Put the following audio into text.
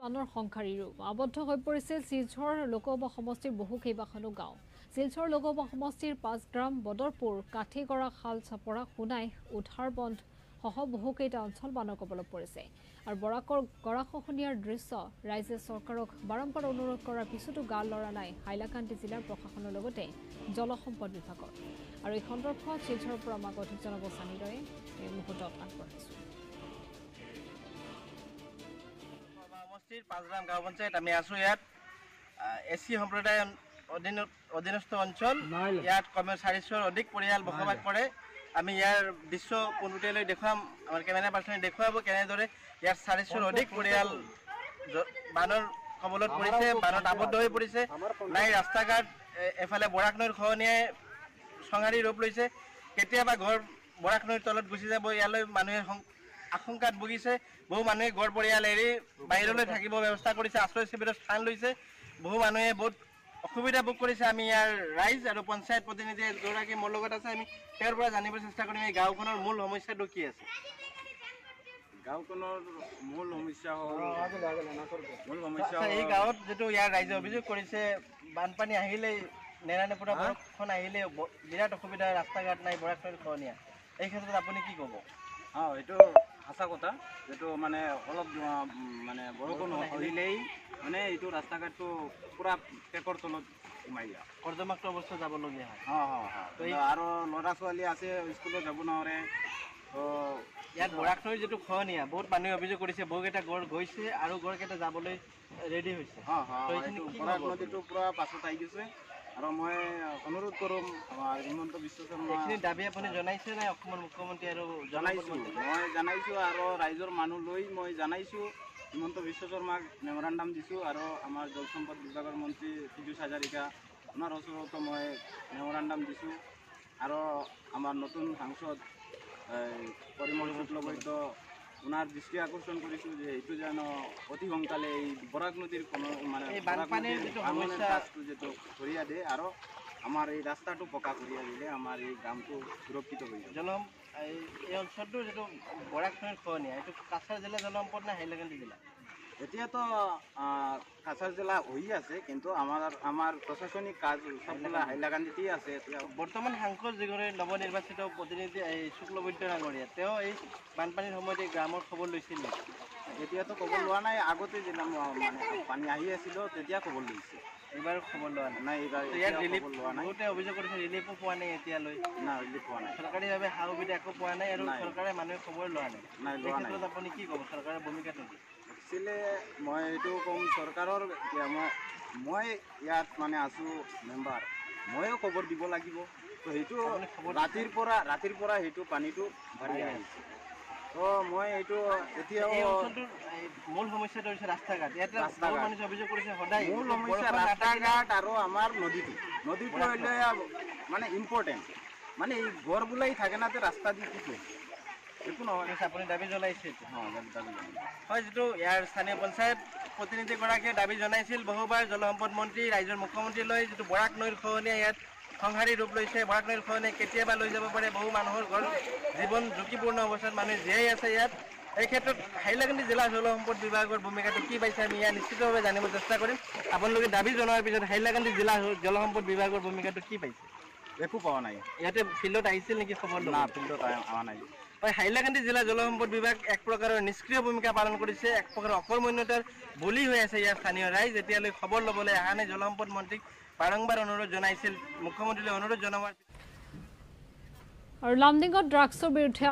বানপানৰ সংখাৰী ৰূপ আবদ্ধ হৈ পৰিছে শিলচৰ লোকসভা সমষ্টিৰ বহু কেইবাখনো গাঁও। শিলচৰ লোকসভা সমষ্টিৰ 5 গ্ৰাম বদৰপুৰ কাঠিগড়া খাল চাপৰা সোণাই উধাৰবন্ধ সহ বহু কেইটা অঞ্চল বানৰ কবলত পৰিছে আৰু বৰাকৰ গৰাখহনীয়াৰ দৃশ্য ৰাইজে চৰকাৰক বাৰম্বাৰ অনুৰোধ কৰাৰ পিছতো গাল লৰা নাই হাইলাকান্দি জিলাৰ প্ৰশাসনৰ লগতে জলসম্পদ বিভাগৰ। আৰু এই সন্দৰ্ভত শিলচৰৰ পৰা আমাক অধিক জনাব চানিৰয়ে এই মুহূৰ্তত আগবঢ়াইছো। 5 গ্ৰাম গাঁও পঞ্চায়েত আমি আছো ইয়াত এসি সম্প্ৰদায় অধীনস্থ অঞ্চল ইয়াত কমে 400ৰ অধিক পৰিয়াল বসবাস কৰে। আমি ইয়াৰ দৃশ্য পোনপটীয়াকৈ দেখুৱাম, আমাৰ কেমেৰা পাৰ্চনে দেখুৱাব কেনেদৰে ইয়াত 400ৰ অধিক পৰিয়াল বানৰ কবলত পৰিছে, বানত আবদ্ধ হৈ পৰিছে। নাই ৰাস্তা ঘাট, এফালে বৰাক নৈৰ খহনীয়াই সংহাৰী ৰূপ লৈছে। কেতিয়াবা ঘৰ বৰাক নৈৰ তলত গুচি যাব, ইয়ালৈ মানুহে আশংকাত ভুগিছে। বহু মানুহে ঘৰ পৰিয়াল এৰি বাহিৰলৈ থাকিব ব্যৱস্থা কৰিছে, আশ্ৰয় শিবিৰত স্থান লৈছে। বহু মানুহে বহুত অসুবিধা ভোগ কৰিছে। আমি ইয়াৰ ৰাইজ আৰু পঞ্চায়ত প্ৰতিনিধি এগৰাকী মোৰ লগত আছে, আমি তেওঁৰ পৰা জানিব চেষ্টা কৰিম এই গাঁওখনৰ মূল সমস্যাটো কি আছে। গাঁওখনৰ মূল সমস্যা এই গাঁৱত যিটো ইয়াৰ ৰাইজে অভিযোগ কৰিছে, বানপানী আহিলেই নেৰানেপেৰা বৰষুণ আহিলে বিৰাট অসুবিধা, ৰাস্তা ঘাট নাই, বৰাক নৈৰ খহনীয়া। এই ক্ষেত্ৰত আপুনি কি ক'ব? এইটো সঁচা কথা, যিটো মানে অলপ মানে বৰষুণ আহিলেই মানে এইটো ৰাস্তা ঘাটটো পুৰা ট্ৰেকৰ তলত সোমাই যায়, কৰ্দমাক্ত অৱস্থা যাবলগীয়া হয়। আৰু ল'ৰা ছোৱালী আছে স্কুলত যাব নোৱাৰে। তো ইয়াত বৰাক নৈৰ যিটো খহনীয়া, বহুত মানুহে অভিযোগ কৰিছে বহুকেইটা গড় গৈছে আৰু গড়কেইটা যাবলৈ ৰেডি হৈছে। বৰাক নদীটো পুৰা পাছত আহি গৈছে। আৰু মই অনুৰোধ কৰোঁ আমাৰ হিমন্ত বিশ্ব শৰ্মা, এইখিনি দাবী আপুনি জনাইছে নাই অসমৰ মুখ্যমন্ত্ৰী? আৰু মই জনাইছোঁ আৰু ৰাইজৰ মানুহ লৈ মই জনাইছোঁ, হিমন্ত বিশ্ব শৰ্মাক মেমৰেণ্ডাম দিছোঁ আৰু আমাৰ জলসম্পদ বিভাগৰ মন্ত্ৰী পীযুষ হাজাৰিকা আপোনাৰ ওচৰতো মই মেমৰেণ্ডাম দিছোঁ। আৰু আমাৰ নতুন সাংসদ পৰিমল শুক্লবৈদ্য আপোনাৰ দৃষ্টি আকৰ্ষণ কৰিছোঁ যে এইটো যেন অতি সোনকালে এই বৰাক নদীৰ মানে বানপানীৰ যিটো যিটো কৰিয়া দিয়ে আৰু আমাৰ এই ৰাস্তাটো পকা কৰিয়া দিলে আমাৰ এই গ্ৰামটো সুৰক্ষিত হৈ যাব। এই অঞ্চলটোৰ যিটো বৰাক নৈৰ খহনীয়া, এইটো কাছাৰ জিলা জলসম্পদ নে হাইলাকান্দি জিলা? এতিয়াতো কাছাৰ জিলা হৈ আছে, কিন্তু আমাৰ প্ৰশাসনিক কাজ চববিলাক হাইলাকান্দিতেই আছে। এতিয়া বৰ্তমান সাংসদ যিগৰাকী নৱনিৰ্বাচিত প্ৰতিনিধি শুক্লবৈদ্য ডাঙৰীয়া, তেওঁ এই বানপানীৰ সময়ত এই গ্ৰামৰ খবৰ লৈছিল নেকি? এতিয়াতো খবৰ লোৱা নাই, আগতে যেতিয়া মানে পানী আহি আছিল তেতিয়া খবৰ লৈছে। এইবাৰ খবৰ লোৱা নাই? এইবাৰ ইয়াত ৰিলিফ বহুতে অভিযোগ কৰিছে ৰিলিফো পোৱা নাই এতিয়ালৈ। ৰিলিফ পোৱা নাই, চৰকাৰীভাৱে সা সুবিধা একো পোৱা নাই আৰু চৰকাৰে মানুহে খবৰ লোৱা নাই। এই লোৱা নাই। ক্ষেত্ৰত আপুনি কি ক'ব, চৰকাৰৰ ভূমিকাটো কি? একচুৱেলি মই এইটো ক'ম, চৰকাৰৰ মই ইয়াত মানে আছোঁ মেম্বাৰ, ময়ো খবৰ দিব লাগিব। তো সেইটো ৰাতিৰ পৰা সেইটো পানীটো বাঢ়ি আহিছে। তো মই এইটো এতিয়াও মূল সমস্যাটো হৈছে ৰাস্তা ঘাট। ইয়াত মানুহে অভিযোগ কৰিছে সদায় মূল সমস্যা ৰাস্তা ঘাট আৰু আমাৰ নদীটো হ'লে মানে ইম্পৰ্টেণ্ট। মানে এই ঘৰ বোলাই থাকে না, ৰাস্তা দি কি কৰিম একো নহয়। আপুনি দাবী জনাইছে? দাবী জনাইছোঁ। হয়, যিটো ইয়াৰ স্থানীয় পঞ্চায়ত প্ৰতিনিধিগৰাকীয়ে দাবী জনাইছিল বহুবাৰ জলসম্পদ মন্ত্ৰী, ৰাজ্যৰ মুখ্যমন্ত্ৰীলৈ, যিটো বৰাক নৈৰ খহনীয়া ইয়াত সংহাৰী ৰূপ লৈছে। বৰাক নৈৰ খহনীয়া কেতিয়াবা লৈ যাব পাৰে, বহু মানুহৰ ঘৰ জীৱন ঝুঁকিপূৰ্ণ অৱস্থাত মানুহে জীয়াই আছে ইয়াত। এই ক্ষেত্ৰত হাইলাকান্দি জিলা জলসম্পদ বিভাগৰ ভূমিকাটো কি পাইছে আমি ইয়াত নিশ্চিতভাৱে জানিব চেষ্টা কৰিম। আপোনালোকে দাবী জনোৱাৰ পিছত হাইলাকান্দি জিলা জলসম্পদ বিভাগৰ ভূমিকাটো কি পাইছে? একো পোৱা নাই। ইয়াতে ফিল্ডত আহিছিল নেকি খবৰ? ফিল্ডত অহা নাই। হয়, হাইলাকান্দি জিলা জলসম্পদ বিভাগ এক প্ৰকাৰৰ নিষ্ক্ৰিয় ভূমিকা পালন কৰিছে, এক প্ৰকাৰৰ অকৰ্মণ্যতাৰ বলি হৈ আছে ইয়াৰ স্থানীয় ৰাইজ। এতিয়ালৈ খবৰ ল'বলৈ অহা নাই। জলসম্পদ মন্ত্ৰীক বাৰম্বাৰ অনুৰোধ জনাইছিল, মুখ্যমন্ত্ৰীলৈ অনুৰোধ জনাৱাৰ আৰু লামডিঙত ড্ৰাগছৰ বিৰুদ্ধে